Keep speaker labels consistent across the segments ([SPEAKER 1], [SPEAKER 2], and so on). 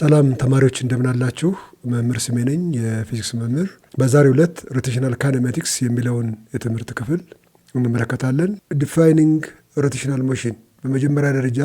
[SPEAKER 1] ሰላም ተማሪዎች እንደምን አላችሁ? መምህር ስሜ ነኝ፣ የፊዚክስ መምህር። በዛሬው ዕለት ሮቴሽናል ካይኔማቲክስ የሚለውን የትምህርት ክፍል እንመለከታለን። ዲፋይኒንግ ሮቴሽናል ሞሽን፣ በመጀመሪያ ደረጃ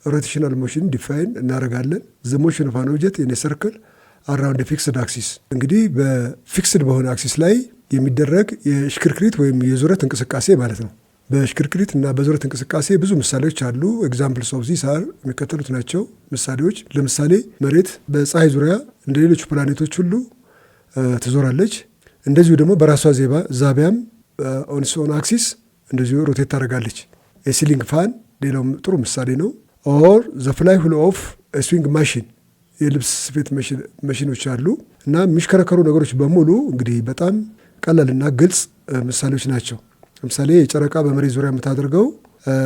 [SPEAKER 1] ሮቴሽናል ሞሽን ዲፋይን እናደርጋለን። ዘ ሞሽን ኦፍ አን ኦብጀክት ኢን ኤ ሰርክል አራውንድ ፊክስድ አክሲስ። እንግዲህ በፊክስድ በሆነ አክሲስ ላይ የሚደረግ የሽክርክሪት ወይም የዙረት እንቅስቃሴ ማለት ነው። በሽክርክሪት እና በዙረት እንቅስቃሴ ብዙ ምሳሌዎች አሉ። ኤግዛምፕልስ ኦፍ ዚስ አር የሚከተሉት ናቸው ምሳሌዎች። ለምሳሌ መሬት በፀሐይ ዙሪያ እንደ ሌሎች ፕላኔቶች ሁሉ ትዞራለች። እንደዚሁ ደግሞ በራሷ ዛቢያም ኦን ኢትስ ኦን አክሲስ እንደዚሁ ሮቴት ታደርጋለች። የሲሊንግ ፋን ሌላው ጥሩ ምሳሌ ነው። ኦር ዘ ፍላይ ዊል ኦፍ ስዊንግ ማሽን፣ የልብስ ስፌት መሽኖች አሉ እና የሚሽከረከሩ ነገሮች በሙሉ እንግዲህ በጣም ቀላልና ግልጽ ምሳሌዎች ናቸው። ለምሳሌ የጨረቃ በመሬት ዙሪያ የምታደርገው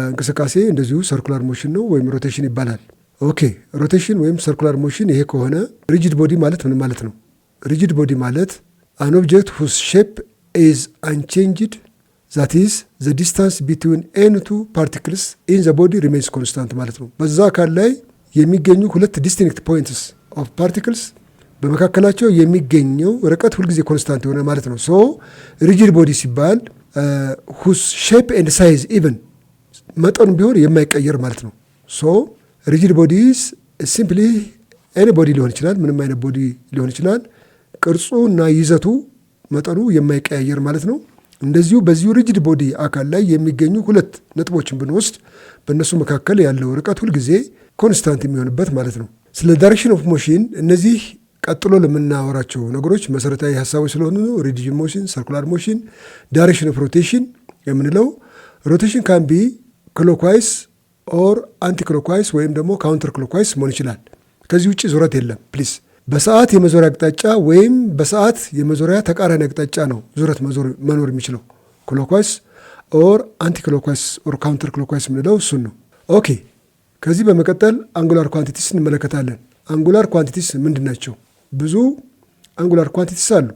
[SPEAKER 1] እንቅስቃሴ እንደዚሁ ሰርኩላር ሞሽን ነው ወይም ሮቴሽን ይባላል። ኦኬ፣ ሮቴሽን ወይም ሰርኩላር ሞሽን ይሄ ከሆነ ሪጂድ ቦዲ ማለት ምን ማለት ነው? ሪጂድ ቦዲ ማለት አን ኦብጀክት ሁዝ ሼፕ ኢዝ አንቼንጅድ ዛት ኢዝ ዘ ዲስታንስ ቢትዊን ኤኒ ቱ ፓርቲክልስ ኢን ዘ ቦዲ ሪሜንስ ኮንስታንት ማለት ነው። በዛ አካል ላይ የሚገኙ ሁለት ዲስቲንክት ፖይንትስ ኦፍ ፓርቲክልስ በመካከላቸው የሚገኘው ርቀት ሁልጊዜ ኮንስታንት የሆነ ማለት ነው። ሶ ሪጂድ ቦዲ ሲባል ሁስ ሼፕ ኤንድ ሳይዝ ኢቨን መጠኑ ቢሆን የማይቀየር ማለት ነው። ሶ ሪጂድ ቦዲስ ሲምፕሊ ኤኒ ቦዲ ሊሆን ይችላል፣ ምንም አይነት ቦዲ ሊሆን ይችላል። ቅርጹ እና ይዘቱ መጠኑ የማይቀያየር ማለት ነው። እንደዚሁ በዚሁ ሪጂድ ቦዲ አካል ላይ የሚገኙ ሁለት ነጥቦችን ብንወስድ በእነሱ መካከል ያለው ርቀት ሁልጊዜ ኮንስታንት የሚሆንበት ማለት ነው። ስለ ዳይሬክሽን ኦፍ ሞሽን እነዚህ ቀጥሎ ለምናወራቸው ነገሮች መሰረታዊ ሀሳቦች ስለሆኑ ነው። ሪጂድ ሞሽን፣ ሰርኩላር ሞሽን፣ ዳይሬክሽን ኦፍ ሮቴሽን የምንለው ሮቴሽን ካን ቢ ክሎክዋይስ ኦር አንቲ ክሎክዋይስ ወይም ደግሞ ካውንተር ክሎክዋይስ መሆን ይችላል። ከዚህ ውጭ ዙረት የለም ፕሊዝ። በሰዓት የመዞሪያ አቅጣጫ ወይም በሰዓት የመዞሪያ ተቃራኒ አቅጣጫ ነው ዙረት መኖር የሚችለው። ክሎክዋይስ ኦር አንቲ ክሎክዋይስ ኦር ካውንተር ክሎክዋይስ የምንለው እሱን ነው። ኦኬ፣ ከዚህ በመቀጠል አንጉላር ኳንቲቲስ እንመለከታለን። አንጉላር ኳንቲቲስ ምንድን ናቸው? ብዙ አንጉላር ኳንቲቲስ አሉ።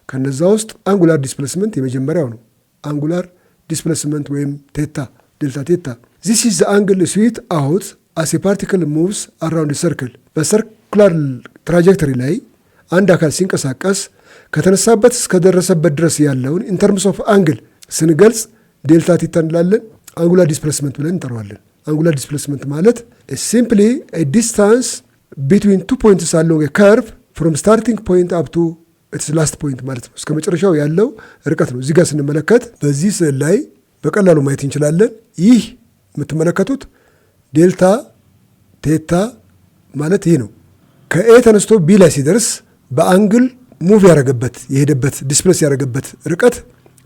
[SPEAKER 1] ከነዛ ውስጥ አንጉላር ዲስፕሌስመንት የመጀመሪያው ነው። አንጉላር ዲስፕሌስመንት ወይም ቴታ፣ ዴልታ ቴታ። ዚስ ኢዝ ዘ አንግል ስዊት አውት አስ ኤ ፓርቲክል ሙቭስ አራውንድ ሰርክል። በሰርኩላር ትራጀክተሪ ላይ አንድ አካል ሲንቀሳቀስ ከተነሳበት እስከደረሰበት ድረስ ያለውን ኢንተርምስ ኦፍ አንግል ስንገልጽ ዴልታ ቴታ እንላለን። አንጉላር ዲስፕሌስመንት ብለን እንጠራዋለን። አንጉላር ዲስፕሌስመንት ማለት ሲምፕሊ ዲስታንስ ቢትዊን ቱ ፖይንትስ አሎንግ ከርቭ ፍሮም ስታርቲንግ ፖይንት አፕ ቱ ኢትስ ላስት ፖይንት ማለት ነው። እስከ መጨረሻው ያለው ርቀት ነው። እዚህ ጋር ስንመለከት በዚህ ስዕል ላይ በቀላሉ ማየት እንችላለን። ይህ የምትመለከቱት ዴልታ ቴታ ማለት ይህ ነው። ከኤ ተነስቶ ቢ ላይ ሲደርስ በአንግል ሙቭ ያደረገበት የሄደበት ዲስፕሌስ ያደረገበት ርቀት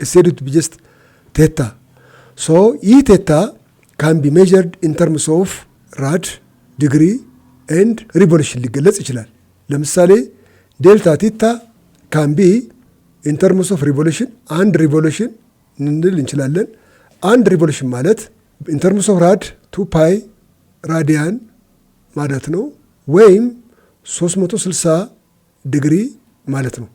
[SPEAKER 1] ስቴዱት ቢጀስት ቴታ። ሶ ይህ ቴታ ካን ቢ ሜዠርድ ኢን ተርምስ ኦፍ ራድ፣ ዲግሪ ኤንድ ሪቮሉሽን ሊገለጽ ይችላል። ለምሳሌ ዴልታ ቴታ ካን ቢ ኢን ተርምስ ኦፍ ሪቮሉሽን፣ አንድ ሪቮሉሽን እንል እንችላለን። አንድ ሪቮሉሽን ማለት ኢን ተርምስ ኦፍ ራድ 2 ፓይ ራዲያን ማለት ነው፣ ወይም 360 ዲግሪ ማለት ነው።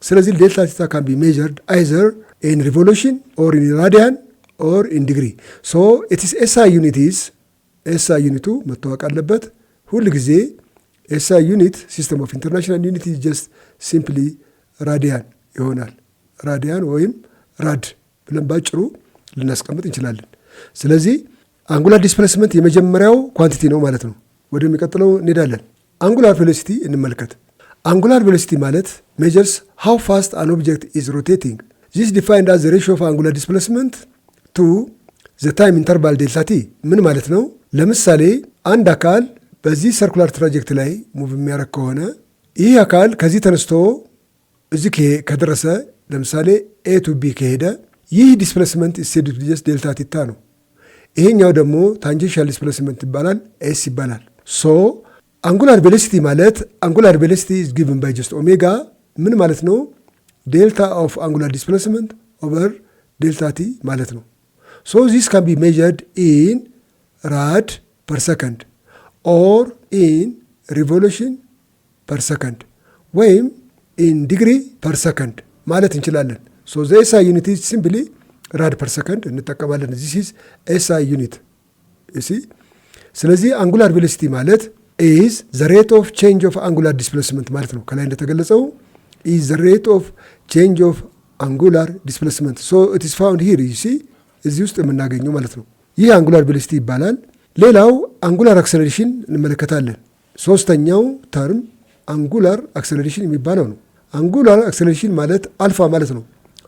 [SPEAKER 1] ስለዚህ ዴልታ ቴታ ካን ቢ ሜዠርድ አይዘር ኢን ሪቮሉሽን ኦር ኢን ራዲያን ኦር ኢን ዲግሪ። ሶ ኢትስ ኤስአይ ዩኒቲስ፣ ኤስአይ ዩኒቱ መታወቅ አለበት ሁል ጊዜ። ኤስአይ ዩኒት ሲስተም ኦፍ ኢንተርናሽናል ዩኒት ጀስት ሲምፕሊ ራዲያን ይሆናል። ራዲያን ወይም ራድ ብለን ባጭሩ ልናስቀምጥ እንችላለን። ስለዚህ አንጉላር ዲስፕሌስመንት የመጀመሪያው ኳንቲቲ ነው ማለት ነው። ወደሚቀጥለው እንሄዳለን። አንጉላር ቬሎሲቲ እንመልከት። አንጉላር ቬሎሲቲ ማለት ሜጀርስ ሃው ፋስት አን ኦብጀክት ኢዝ ሮቴቲንግ። ዚስ ዲፋይንድ አዝ ዘ ሬሽዮ ኦፍ አንጉላር ዲስፕሌስመንት ቱ ዘ ታይም ኢንተርቫል ዴልታ ቲ። ምን ማለት ነው? ለምሳሌ አንድ አካል በዚህ ሰርኩላር ትራጀክት ላይ ሙቭ የሚያደርግ ከሆነ ይህ አካል ከዚህ ተነስቶ እዚህ ከደረሰ ለምሳሌ ኤ ቱ ቢ ከሄደ ይህ ዲስፕሌስመንት ስቴዱት ቢጀስት ዴልታ ቲታ ነው። ይሄኛው ደግሞ ታንጀንሻል ዲስፕሌስመንት ይባላል፣ ኤስ ይባላል። ሶ አንጉላር ቬሎሲቲ ማለት አንጉላር ቬሎሲቲ ኢዝ ጊቭን ባይ ጀስት ኦሜጋ። ምን ማለት ነው? ዴልታ ኦፍ አንጉላር ዲስፕሌስመንት ኦቨር ዴልታ ቲ ማለት ነው። ሶ ዚስ ካን ቢ ሜዠርድ ኢን ራድ ፐር ሰከንድ ኦር ኢን ሪቮሉሽን ፐር ሰከንድ ወይም ኢን ዲግሪ ፐር ሰከንድ ማለት እንችላለን። ሶ ዘ ኤስአይ ዩኒት ሲምፕሊ ራድ ፐር ሰከንድ እንጠቀማለን። ዚስ ኢዝ ኤስአይ ዩኒት። ስለዚህ አንጉላር ቬሎሲቲ ማለት ኢዝ ዘ ሬት ኦፍ ቼንጅ ኦፍ አንጉላር ዲስፕሌስመንት ማለት ነው። ከላይ እንደተገለጸው ኢዝ ዘ ሬት ኦፍ ቼንጅ ኦፍ አንጉላር ዲስፕሌስመንት ሶ ኢት ኢዝ ፋውንድ ሂር ዩ ሲ እዚህ ውስጥ የምናገኘው ማለት ነው። ይህ አንጉላር ቬሎሲቲ ይባላል። ሌላው አንጉላር አክሰለሬሽን እንመለከታለን። ሶስተኛው ተርም አንጉላር አክሰለሬሽን የሚባለው ነው። አንጉላር አክሰለሬሽን ማለት አልፋ ማለት ነው።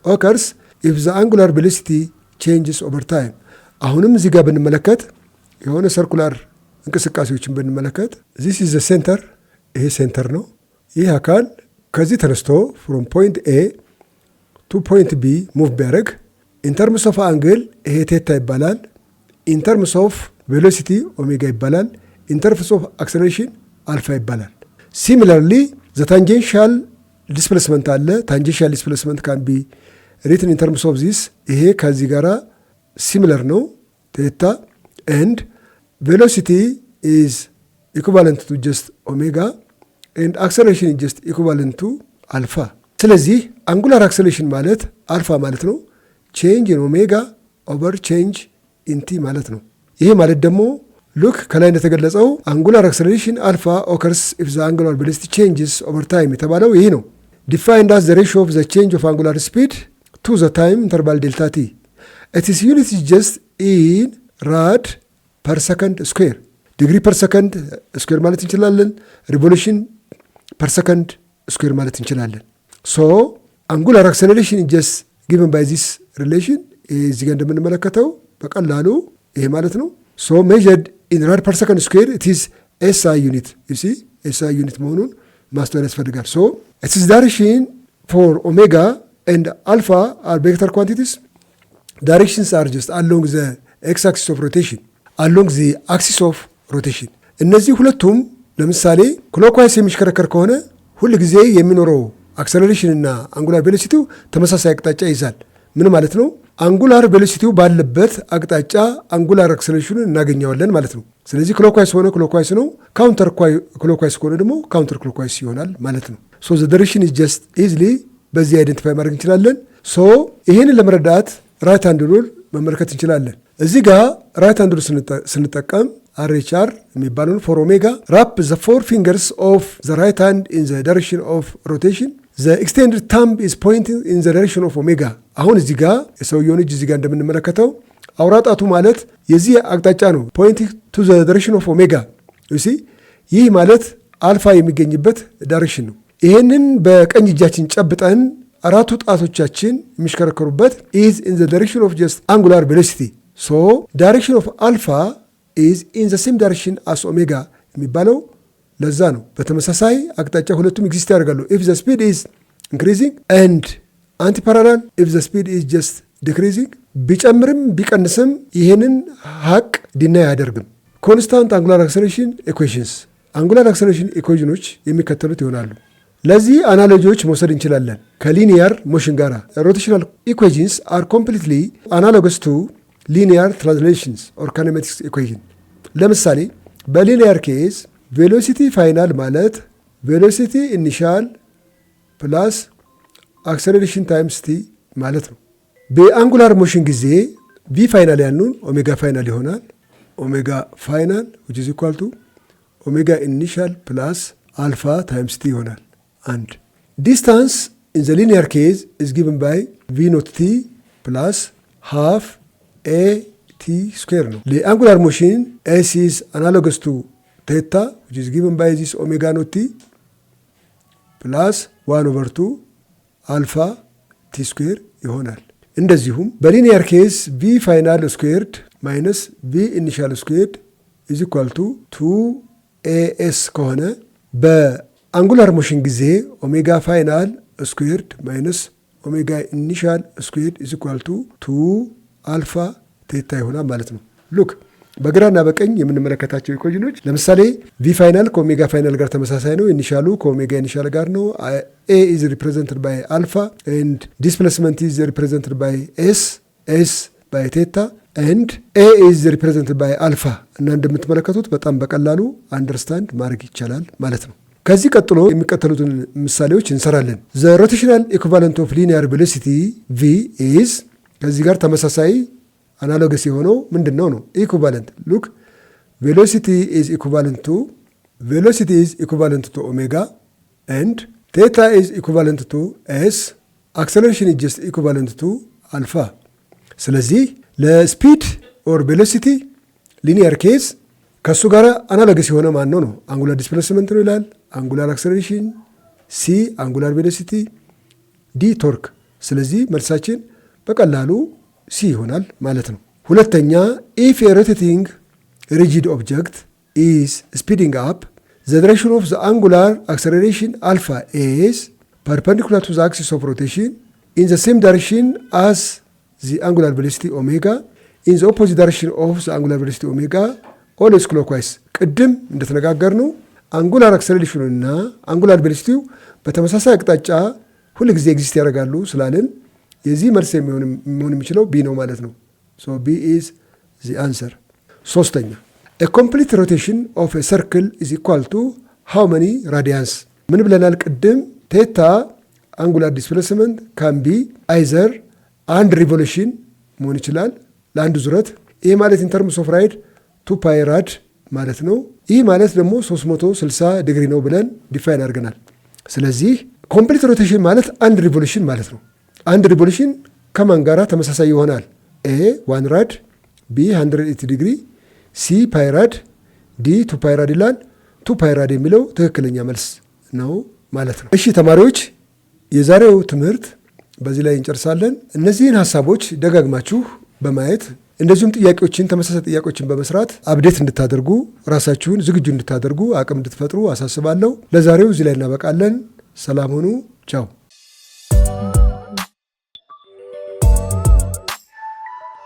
[SPEAKER 1] ኦከርስ ኢፍ ዘ አንጉላር ቬሎሲቲ ቼንጅስ ኦቨር ታይም። አሁንም እዚህ ጋር ብንመለከት የሆነ ሰርኩላር እንቅስቃሴዎችን ብንመለከት ዚስ ኢዝ ዘ ሴንተር፣ ይሄ ሴንተር ነው። ይህ አካል ከዚህ ተነስቶ ፍሮም ፖይንት ኤ ቱ ፖይንት ቢ ሙቭ ቢያደርግ ኢንተርምስ ኦፍ አንግል ይሄ ቴታ ይባላል። ኢንተርምስ ኦፍ ቬሎሲቲ ኦሜጋ ይባላል። ኢንተርምስ ኦፍ አክሰለሬሽን አልፋ ይባላል። ሲሚላርሊ ዘ ታንጀንሻል ዲስፕሌስመንት አለ። ታንጀንሻል ዲስፕሌስመንት ካን ቢ ሪትን ኢንተርምስ ኦፍ ዚስ፣ ይሄ ከዚህ ጋራ ሲሚለር ነው ቴታ። ኤንድ ቬሎሲቲ ኢዝ ኢኩቫለንት ቱ ጀስት ኦሜጋ ኤንድ አክሰለሬሽን ኢዝ ጀስት ኢኩቫለንት ቱ አልፋ። ስለዚህ አንጉላር አክሰለሬሽን ማለት አልፋ ማለት ነው። ቼንጅ ኢን ኦሜጋ ኦቨር ቼንጅ ኢን ቲ ማለት ነው። ይሄ ማለት ደግሞ ሉክ ከላይ እንደተገለጸው አንጉላር አክሰለሬሽን አልፋ ኦከርስ ኢፍ ዘ አንጉላር ቬሎሲቲ ቼንጅስ ኦቨር ታይም የተባለው ይሄ ነው። ዲፋይንድ አስ ዘ ሬሽዮ ኦፍ ዘ ቼንጅ ኦፍ አንጉላር ስፒድ ቱ ዘ ታይም ኢንተርቫል ዴልታ ቲ ኢትስ ዩኒት ኢዝ ጀስት ኢን ራድ ፐር ሰከንድ ስኩዌር። ዲግሪ ፐር ሰከንድ ስኩዌር ማለት እንችላለን። ሪቮሉሽን ፐር ሰከንድ ስኩዌር ማለት እንችላለን። ሶ አንጉላር አክሰለሬሽን ኢዝ ጀስት ጊቨን ባይ ዚስ ሪሌሽን። እዚህ ጋር እንደምንመለከተው በቀላሉ ይሄ ማለት ነው። ሶ ሜዥርድ ኢን ራድ ፐር ሰከንድ ስኩዌር ኢት ኢዝ ኤስአይ ዩኒት። ዩ ሲ ኤስአይ ዩኒት መሆኑን ማስተዋል ያስፈልጋል። ሶ ኢትስ ዳይሬክሽን ፎር ኦሜጋ ኤንድ አልፋ አር ቬክተር ኳንቲቲስ። ዳይሬክሽንስ አር ጀስት አሎንግ ዘ ኤክስ አክሲስ ኦፍ ሮቴሽን አሎንግ ዘ አክሲስ ኦፍ ሮቴሽን። እነዚህ ሁለቱም ለምሳሌ ክሎክዋይስ የሚሽከረከር ከሆነ ሁል ጊዜ የሚኖረው አክሰለሬሽን እና አንጉላር ቬሎሲቲው ተመሳሳይ አቅጣጫ ይይዛል። ምን ማለት ነው? አንጉላር ቬሎሲቲው ባለበት አቅጣጫ አንጉላር አክሰለሬሽኑን እናገኘዋለን ማለት ነው። ስለዚህ ክሎክዋይስ ሆነ ክሎክዋይስ ነው፣ ካውንተር ክሎክዋይስ ከሆነ ደግሞ ካውንተር ክሎክዋይስ ይሆናል ማለት ነው። ሶ ዘ ዳይሬክሽን ኢዝ ጀስት ኢዝሊ በዚህ አይደንቲፋይ ማድረግ እንችላለን። ሶ ይህንን ለመረዳት ራይት ሃንድ ሩል መመልከት እንችላለን። እዚህ ጋር ራይት ሃንድ ሩል ስንጠቀም RHR የሚባለውን ፎር ኦሜጋ ራፕ ዘ ፎር ፊንገርስ ኦፍ ዘ ራይት ሃንድ ኢን ዘ ዳይሬክሽን ኦፍ ሮቴሽን ዘ ኤክስቴንድድ ታምብ ኢዝ ፖይንቲንግ ኢን ዘ ዳይሬክሽን ኦፍ ኦሜጋ። አሁን እዚህ ጋር የሰውየውን እጅ እዚህ ጋር እንደምንመለከተው አውራጣቱ ማለት የዚህ አቅጣጫ ነው፣ ፖይንቲንግ ቱ ዘ ዳይሬክሽን ኦፍ ኦሜጋ ዩ ሲ። ይህ ማለት አልፋ የሚገኝበት ዳይሬክሽን ነው። ይህንን በቀኝ እጃችን ጨብጠን አራቱ ጣቶቻችን የሚሽከረከሩበት ኢዝ ኢን ዘ ዳይሬክሽን ኦፍ ጀስት አንጉላር ቬሎሲቲ። ሶ ዳይሬክሽን ኦፍ አልፋ ኢዝ ኢን ዘ ሴም ዳይሬክሽን አስ ኦሜጋ የሚባለው ለዛ ነው። በተመሳሳይ አቅጣጫ ሁለቱም ኤግዚስት ያደርጋሉ። ኢፍ ዘ ስፒድ ኢዝ ኢንክሪዚንግ ኤንድ አንቲ ፓራላል ኢፍ ዘ ስፒድ ኢዝ ጀስት ዲክሪዚንግ። ቢጨምርም ቢቀንስም ይህንን ሀቅ ዲናይ አያደርግም። ኮንስታንት አንጉላር አክሰለሬሽን ኢኩዌሽንስ፣ አንጉላር አክሰለሬሽን ኢኩዌሽኖች የሚከተሉት ይሆናሉ። ለዚህ አናሎጂዎች መውሰድ እንችላለን ከሊኒየር ሞሽን ጋር። ሮቴሽናል ኢኩዌሽንስ አር ኮምፕሊትሊ አናሎገስ ቱ ሊኒየር ትራንስሌሽንስ ኦር ካይኔማቲክስ ኢኩዌሽን። ለምሳሌ በሊኒየር ኬዝ ቬሎሲቲ ፋይናል ማለት ቬሎሲቲ ኢኒሻል ፕላስ አክሰለሬሽን ታይምስ ቲ ማለት ነው። በአንጉላር ሞሽን ጊዜ ቪ ፋይናል ያኑን ኦሜጋ ፋይናል ይሆናል። ኦሜጋ ፋይናል which is equal to ኦሜጋ ኢኒሻል ፕላስ አልፋ ታይምስ ቲ ይሆናል። አንድ ዲስታንስ ኢን ዘ ሊኒየር ኬዝ is given by ቪ ኖት ቲ ፕላስ ሃፍ ኤ ቲ ስኩዌር ነው። ለአንጉላር ሞሽን ኤስ ኢዝ አናሎገስ ቱ ቴታ which is given by this omega naught t plus 1/2 አልፋ ቲ ስኩዌር ይሆናል። እንደዚሁም በሊኒየር ኬስ ቪ ፋይናል ስኩዌርድ ማይነስ ቪ ኢኒሻል ስኩዌርድ ኢዝ ኢኳል ቱ 2ኤኤስ ከሆነ በአንጉላር ሞሽን ጊዜ ኦሜጋ ፋይናል ስኩዌርድ ማይነስ ኦሜጋ ኢኒሻል ስኩዌርድ ኢዝ ኢኳል ቱ 2 አልፋ ቴታ ይሆናል ማለት ነው። ሉክ በግራና በቀኝ የምንመለከታቸው ኢኩዌሽኖች ለምሳሌ ቪ ፋይናል ከኦሜጋ ፋይናል ጋር ተመሳሳይ ነው። ኢኒሻሉ ከኦሜጋ ኢኒሻል ጋር ነው። ኤ ኢዝ ሪፕሬዘንትድ ባይ አልፋ ኤንድ ዲስፕሌስመንት ኢዝ ሪፕሬዘንትድ ባይ ኤስ ባይ ቴታ ኤንድ ኤ ኢዝ ሪፕሬዘንትድ ባይ አልፋ እና እንደምትመለከቱት በጣም በቀላሉ አንደርስታንድ ማድረግ ይቻላል ማለት ነው። ከዚህ ቀጥሎ የሚከተሉትን ምሳሌዎች እንሰራለን። ዘ ሮቴሽናል ኢኩቫለንት ኦፍ ሊኒየር ቬሎሲቲ ቪ ኢዝ ከዚህ ጋር ተመሳሳይ አናሎገስ የሆነው ምንድን ነው? ኢኩቫለንት ሉክ ቬሎሲቲ ኢዝ ኢኩቫለንት ቱ velocity is equivalent to omega and theta is equivalent to s, acceleration is just equivalent to alpha። ስለዚህ ለስፒድ ኦር ቬሎሲቲ ሊኒየር ኬዝ ከእሱ ጋር አናሎገስ የሆነ ማን ነው? አንጉላር ዲስፕሌስመንት ነው ይላል። አንጉላር አክሰለሬሽን፣ ሲ አንጉላር ቬሎሲቲ፣ ዲ ቶርክ። ስለዚህ መልሳችን በቀላሉ ሲ ይሆናል ማለት ነው። ሁለተኛ ኢፍ ኤ ሮቴቲንግ ሪጂድ ኦብጀክት ኢዝ ስፒዲንግ አፕ ዘ ዲሬክሽን ኦፍ ዘ አንጉላር አክሰለሬሽን አልፋ ኢዝ ፐርፐንዲኩላር ቱ ዘ አክሲስ ኦፍ ሮቴሽን ኢን ዘ ሴም ዳይሬክሽን አዝ ዘ አንጉላር ቬሎሲቲ ኦሜጋ ኢን ዘ ኦፖዚት ዳይሬክሽን ኦፍ ዘ አንጉላር ቬሎሲቲ ኦሜጋ ኦልዌይስ ክሎክዋይስ። ቅድም እንደተነጋገርነው አንጉላር አክሰለሬሽኑና አንጉላር ቬሎሲቲው በተመሳሳይ አቅጣጫ ሁል ጊዜ ኤግዚስት ያደርጋሉ ስላልን የዚህ መልስ የሚሆን የሚችለው ቢ ነው ማለት ነው። ሶ ቢ ኢዝ ዚ አንሰር። ሶስተኛ ኤ ኮምፕሊት ሮቴሽን ኦፍ ኤ ሰርክል ኢዝ ኢኳል ቱ ሃው መኒ ራዲያንስ። ምን ብለናል ቅድም? ቴታ አንጉላር ዲስፕሌስመንት ካን ቢ አይዘር አንድ ሪቮሉሽን መሆን ይችላል ለአንድ ዙረት። ይህ ማለት ኢን ተርምስ ኦፍ ራይድ 2 ፓይ ራድ ማለት ነው። ይህ ማለት ደግሞ 360 ዲግሪ ነው ብለን ዲፋይን አድርገናል። ስለዚህ ኮምፕሊት ሮቴሽን ማለት አንድ ሪቮሉሽን ማለት ነው። አንድ ሪቮሉሽን ከማን ጋራ ተመሳሳይ ይሆናል? ኤ 1 ራድ፣ ቢ 180 ዲግሪ፣ ሲ ፓይ ራድ፣ ዲ 2 ፓይ ራድ ይላል። 2 ፓይ ራድ የሚለው ትክክለኛ መልስ ነው ማለት ነው። እሺ ተማሪዎች የዛሬው ትምህርት በዚህ ላይ እንጨርሳለን። እነዚህን ሀሳቦች ደጋግማችሁ በማየት እንደዚሁም ጥያቄዎችን ተመሳሳይ ጥያቄዎችን በመስራት አፕዴት እንድታደርጉ ራሳችሁን ዝግጁ እንድታደርጉ አቅም እንድትፈጥሩ አሳስባለሁ። ለዛሬው እዚህ ላይ እናበቃለን። ሰላም ሁኑ። ቻው።